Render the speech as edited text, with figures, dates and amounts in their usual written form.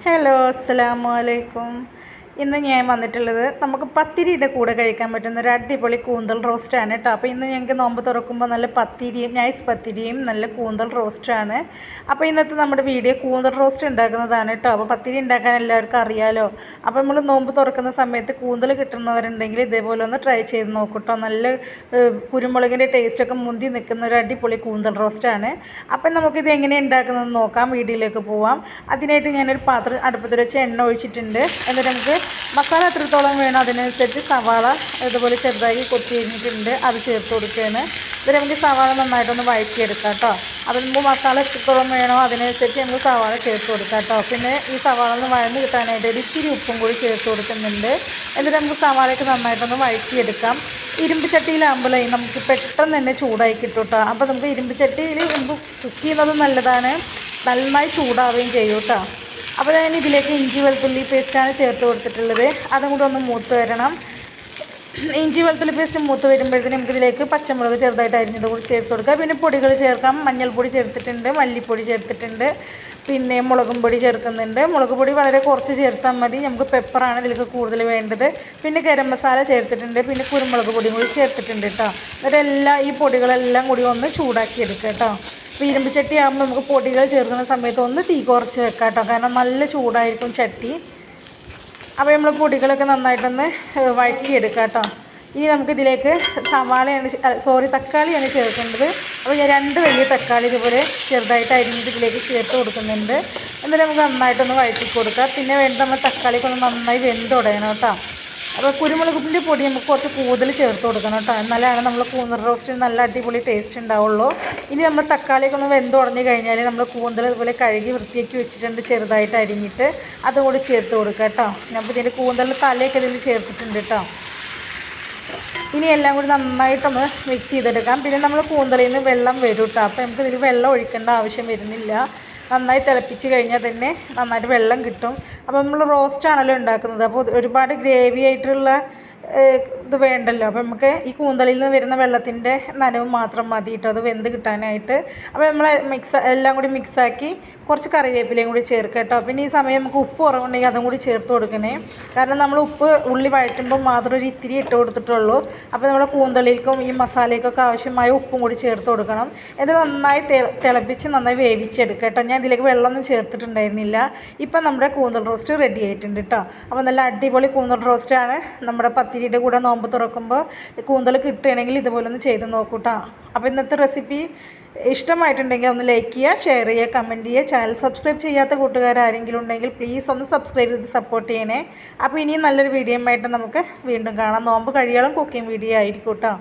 Hello, അസ്സലാമു അലൈക്കും. ഇന്ന് ഞാൻ വന്നിട്ടുള്ളത് നമുക്ക് പത്തിരിയുടെ കൂടെ കഴിക്കാൻ പറ്റുന്ന ഒരു അടിപൊളി കൂന്തൽ റോസ്റ്റാണ് കേട്ടോ. അപ്പോൾ ഇന്ന് ഞങ്ങൾക്ക് നോമ്പ് തുറക്കുമ്പോൾ നല്ല പത്തിരിയും നൈസ് പത്തിരിയും നല്ല കൂന്തൽ റോസ്റ്റാണ്. അപ്പോൾ ഇന്നത്തെ നമ്മുടെ വീഡിയോ കൂന്തൽ റോസ്റ്റ് ഉണ്ടാക്കുന്നതാണ് കേട്ടോ. അപ്പോൾ പത്തിരി ഉണ്ടാക്കാൻ എല്ലാവർക്കും അറിയാമല്ലോ. അപ്പോൾ നമ്മൾ നോമ്പ് തുറക്കുന്ന സമയത്ത് കൂന്തൽ കിട്ടുന്നവരുണ്ടെങ്കിൽ ഇതേപോലെ ഒന്ന് ട്രൈ ചെയ്ത് നോക്കൂട്ടോ. നല്ല കുരുമുളകിൻ്റെ ടേസ്റ്റൊക്കെ മുന്തി നിൽക്കുന്ന ഒരു അടിപൊളി കൂന്തൽ റോസ്റ്റാണ്. അപ്പം നമുക്കിത് എങ്ങനെ ഉണ്ടാക്കുന്നതെന്ന് നോക്കാം. വീഡിയോയിലേക്ക് പോവാം. അതിനായിട്ട് ഞാനൊരു പാത്രം അടുപ്പത്തിൽ വെച്ച് എണ്ണ ഒഴിച്ചിട്ടുണ്ട്. എന്നിട്ട് നമുക്ക് മസാല എത്രത്തോളം വേണം അതിനനുസരിച്ച് സവാള ഇതുപോലെ ചെറുതായി കൊത്തി കഴിഞ്ഞിട്ടുണ്ട്, അത് ചേർത്ത് കൊടുക്കുകയാണ്. ഇത് നമുക്ക് സവാള നന്നായിട്ടൊന്ന് വഴറ്റിയെടുക്കാം കേട്ടോ. അതിന് മുമ്പ് മസാല എത്രത്തോളം വേണോ അതിനനുസരിച്ച് നമുക്ക് സവാള ചേർത്ത് കൊടുക്കാം കേട്ടോ. പിന്നെ ഈ സവാള ഒന്ന് വഴന്ന് കിട്ടാനായിട്ട് ഒരു ഇത്തിരി ഉപ്പും കൂടി ചേർത്ത് കൊടുക്കുന്നുണ്ട്. എന്നിട്ട് നമുക്ക് സവാളയൊക്കെ നന്നായിട്ടൊന്ന് വഴറ്റിയെടുക്കാം. ഇരുമ്പ് ചട്ടിയിലാകുമ്പോൾ നമുക്ക് പെട്ടെന്ന് തന്നെ ചൂടായി കിട്ടും കേട്ടോ. അപ്പോൾ നമുക്ക് ഇരുമ്പ് ചട്ടിയിൽ നമുക്ക് കുക്ക് ചെയ്യുന്നത് നല്ലതാണ്, നന്നായി ചൂടാവുകയും ചെയ്യും കേട്ടോ. അപ്പോൾ ഞാൻ ഇതിലേക്ക് ഇഞ്ചി വെളുത്തുള്ളി പേസ്റ്റാണ് ചേർത്ത് കൊടുത്തിട്ടുള്ളത്. അതും കൂടെ ഒന്ന് മൂത്ത് വരണം. ഇഞ്ചി വെളുത്തുള്ളി പേസ്റ്റ് മൂത്ത് വരുമ്പോഴത്തേനും നമുക്കിതിലേക്ക് പച്ചമുളക് ചെറുതായിട്ട് അരിഞ്ഞത് കൂടി ചേർത്ത് കൊടുക്കുക. പിന്നെ പൊടികൾ ചേർക്കാം. മഞ്ഞൾപ്പൊടി ചേർത്തിട്ടുണ്ട്, മല്ലിപ്പൊടി ചേർത്തിട്ടുണ്ട്, പിന്നെ മുളകും പൊടി ചേർക്കുന്നുണ്ട്. മുളക് പൊടി വളരെ കുറച്ച് ചേർത്താൽ മതി, നമുക്ക് പെപ്പറാണ് ഇതിലേക്ക് കൂടുതൽ വേണ്ടത്. പിന്നെ ഗരം മസാല ചേർത്തിട്ടുണ്ട്, പിന്നെ കുരുമുളക് പൊടിയും കൂടി ചേർത്തിട്ടുണ്ട് കേട്ടോ. എന്നിട്ടെല്ലാം ഈ പൊടികളെല്ലാം കൂടി ഒന്ന് ചൂടാക്കി എടുക്കുക കേട്ടോ. അപ്പോൾ ഇരുമ്പ് ചട്ടി ആകുമ്പോൾ നമുക്ക് പൊടികൾ ചേർക്കുന്ന സമയത്ത് ഒന്ന് തീ കുറച്ച് വെക്കാം കേട്ടോ, കാരണം നല്ല ചൂടായിരിക്കും ചട്ടി. അപ്പോൾ നമ്മൾ പൊടികളൊക്കെ നന്നായിട്ടൊന്ന് വഴറ്റിയെടുക്കാം കേട്ടോ. ഇനി നമുക്കിതിലേക്ക് തക്കാളിയാണ് ചേർക്കേണ്ടത്. അപ്പോൾ ഞാൻ 2 വലിയ തക്കാളി ഇതുപോലെ ചെറുതായിട്ട് അരിഞ്ഞിട്ട് ഇതിലേക്ക് ചേർത്ത് കൊടുക്കുന്നുണ്ട്. എന്നിട്ട് നമുക്ക് നന്നായിട്ടൊന്ന് വഴറ്റി കൊടുക്കാം. പിന്നെ വേണ്ട നമ്മൾ തക്കാളിയൊക്കെ ഒന്ന് നന്നായി വെന്തുടയണം കേട്ടോ. അപ്പോൾ കുരുമുളകിൻ്റെ പൊടി നമുക്ക് കുറച്ച് കൂടുതൽ ചേർത്ത് കൊടുക്കണം കേട്ടോ, എന്നാലാണ് നമ്മൾ കൂന്തൽ റോസ്റ്റിന് നല്ല അടിപൊളി ടേസ്റ്റ് ഉണ്ടാവുള്ളൂ. ഇനി നമ്മൾ തക്കാളിയൊക്കെ ഒന്ന് വെന്തുടഞ്ഞ് കഴിഞ്ഞാൽ നമ്മൾ കൂന്തൽ ഇതുപോലെ കഴുകി വൃത്തിയാക്കി വെച്ചിട്ടുണ്ട് ചെറുതായിട്ട് അരിഞ്ഞിട്ട്, അതുകൂടി ചേർത്ത് കൊടുക്കുക കേട്ടോ. അപ്പോൾ ഇതിൻ്റെ കൂന്തലിൻ്റെ തലയൊക്കെ ഇതിൽ ചേർത്തിട്ടുണ്ട് കേട്ടോ. ഇനി എല്ലാം കൂടി നന്നായിട്ടൊന്ന് മിക്സ് ചെയ്തെടുക്കാം. പിന്നെ നമ്മൾ കൂന്തലിൽ നിന്ന് വെള്ളം വരും കേട്ടോ. അപ്പോൾ നമുക്ക് ഇതിൽ വെള്ളം ഒഴിക്കേണ്ട ആവശ്യം വരുന്നില്ല. നന്നായി തിളപ്പിച്ച് കഴിഞ്ഞാൽ തന്നെ നന്നായിട്ട് വെള്ളം കിട്ടും. അപ്പോൾ നമ്മൾ റോസ്റ്റാണല്ലോ ഉണ്ടാക്കുന്നത്, അപ്പോൾ ഒരുപാട് ഗ്രേവി ആയിട്ടുള്ള ഇത് വേണ്ടല്ലോ. അപ്പോൾ നമുക്ക് ഈ കൂന്തലിൽ നിന്ന് വരുന്ന വെള്ളത്തിൻ്റെ നനവ് മാത്രം മതി കേട്ടോ, അത് വെന്ത് കിട്ടാനായിട്ട്. അപ്പോൾ നമ്മൾ എല്ലാം കൂടി മിക്സാക്കി കുറച്ച് കറിവേപ്പിലയും കൂടി ചേർക്കുക കേട്ടോ. പിന്നെ ഈ സമയം നമുക്ക് ഉപ്പ് കുറവുണ്ടെങ്കിൽ അതും കൂടി ചേർത്ത് കൊടുക്കണേ, കാരണം നമ്മൾ ഉപ്പ് ഉള്ളി വഴറ്റുമ്പോൾ മാത്രം ഒരു ഇത്തിരി ഇട്ട് കൊടുത്തിട്ടുള്ളൂ. അപ്പോൾ നമ്മുടെ കൂന്തലിലേക്കും ഈ മസാലയ്ക്കൊക്കെ ആവശ്യമായ ഉപ്പും കൂടി ചേർത്ത് കൊടുക്കണം. ഇത് നന്നായി തിളപ്പിച്ച് നന്നായി വേവിച്ചെടുക്കുക കേട്ടോ. ഞാൻ ഇതിലേക്ക് വെള്ളമൊന്നും ചേർത്തിട്ടുണ്ടായിരുന്നില്ല. ഇപ്പം നമ്മുടെ കൂന്തൽ റോസ്റ്റ് റെഡി ആയിട്ടുണ്ട് കേട്ടോ. അപ്പോൾ നല്ല അടിപൊളി കൂന്തൽ റോസ്റ്റാണ്. നമ്മുടെ പത്തിരിയുടെ കൂടെ നോമ്പ് തുറക്കുമ്പോൾ കൂന്തൽ കിട്ടുകയാണെങ്കിൽ ഇതുപോലെ ഒന്ന് ചെയ്ത് നോക്കൂട്ടോ. അപ്പോൾ ഇന്നത്തെ റെസിപ്പി ഇഷ്ടമായിട്ടുണ്ടെങ്കിൽ ഒന്ന് ലൈക്ക് ചെയ്യുക, ഷെയർ ചെയ്യുക, കമൻറ്റ് ചെയ്യുക. ചാനൽ സബ്സ്ക്രൈബ് ചെയ്യാത്ത കൂട്ടുകാരെങ്കിലും ഉണ്ടെങ്കിൽ പ്ലീസ് ഒന്ന് സബ്സ്ക്രൈബ് ചെയ്ത് സപ്പോർട്ട് ചെയ്യണേ. അപ്പോൾ ഇനിയും നല്ലൊരു വീഡിയോ ആയിട്ട് നമുക്ക് വീണ്ടും കാണാം. നോമ്പ് കഴിയോളം കുക്കിംഗ് വീഡിയോ ആയിരിക്കും കേട്ടോ.